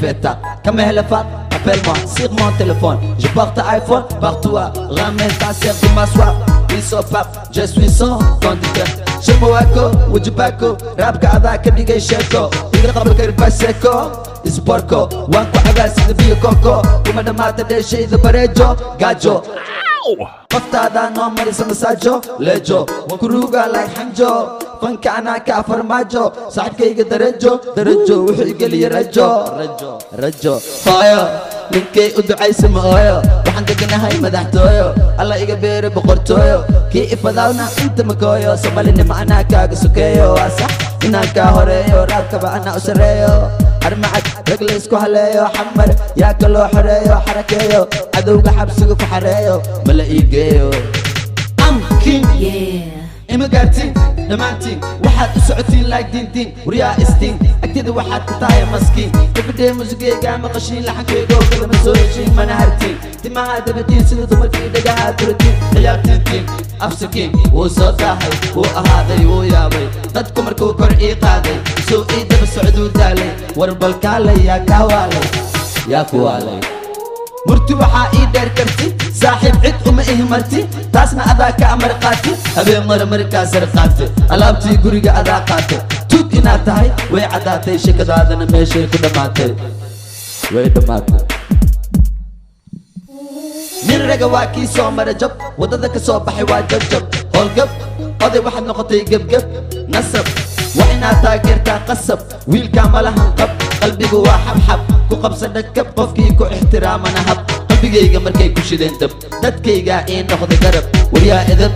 feta. Kamehlefa, appelle-moi sur mon téléphone. Je porte iPhone partout. Ramène ta sœur pour m'asseoir. Ils sont pape, je suis son conducteur. Je m'ouako, Wujubako, rap kada kadigay sheko. Iga qabl karba seko, isporko. Wanko agas de bio coco. Kuma damata de shay de barejo, gajo. Qaftada no marisa masajo, lejo. Wankuruga like hanjo. Fanka ana ka farmajo. Saxibkayga darajo, wuxuu igaliya rajo. Fire. ninkay u ducaysa maayo waxaan deganahay madaxtooyo alla iga beero boqortooyo kii ifadaawna inta makooyo somalina macnaa kaaga sokeeyo waa sax inaan kaa horeeyo raabkaba anaa u sareeyo armacad rag la isku haleeyo xamar yaa kaloo xoreeyo xarakeeyo cadowga xabsiga ku xareeyo mala ii geeyo am king ima gaartiin dhammaantiin waxaad u socotiin like diintiin waryaa istiin agtida waxaad ka tahay maskiin gabadhee musigeyga maqashiin laxankeygo kalama soo heshiin mana hartiin timaha dabadiin sida dumarkii dhagaha duratiin ciyaartiintiin afsakiin wuu soo daahay wuu ahaaday wuu yaabay dadku markuu kor ii qaaday soo ii daba socduu daalay war balkaalay yaa kaa waalay yaa ku waalay murti waxaa ii dheer karti saaxiib cid uma ihmarti taasna adaa ka amar qaati habeen markaa sar qaate alaabtii guriga adaa qaate tug inaad tahay way caddaatay shakadaadana meeshay ku dhammaatay nin raga waa kii soo mara jab waddada ka soo baxay waa jabjab howlgab oday waxaad noqotay gebgeb nasab waa inaad taageertaa qasab wiilkaa malahan qab qalbigu waa xabxab ku qabsa dhagkab qofkii ku ixtiraamana hab qalbigayga markay ku shideen dab dadkaygaa ii noqday garab waryaa edab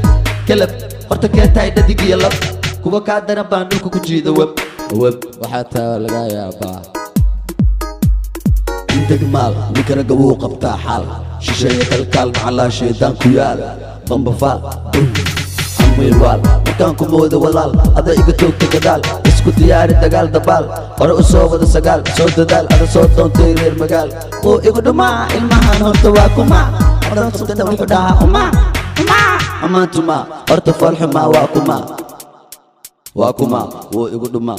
kalab horta kee tahay dhadig iyo lab kuwa kaa daran baan dhulka ku jiida web waxaa taa laga yaabaa degmaal ninka ragga wuu qabtaa xaal shisheeye kalkaal macallaa shaydaan ku yaal dambafaal amilwaal markaan ku mooda walaal ada iga toogta gadaal isku diyaari dagaal dabaal hore u soo wada sagaal soo dadaal ada soo doontay reer magaal oo igu dhumaa ilmahan horta waa kuma horta wuxuu dhahaa amaantuma horta foolxumaa waa kuma wuu igu dhumaa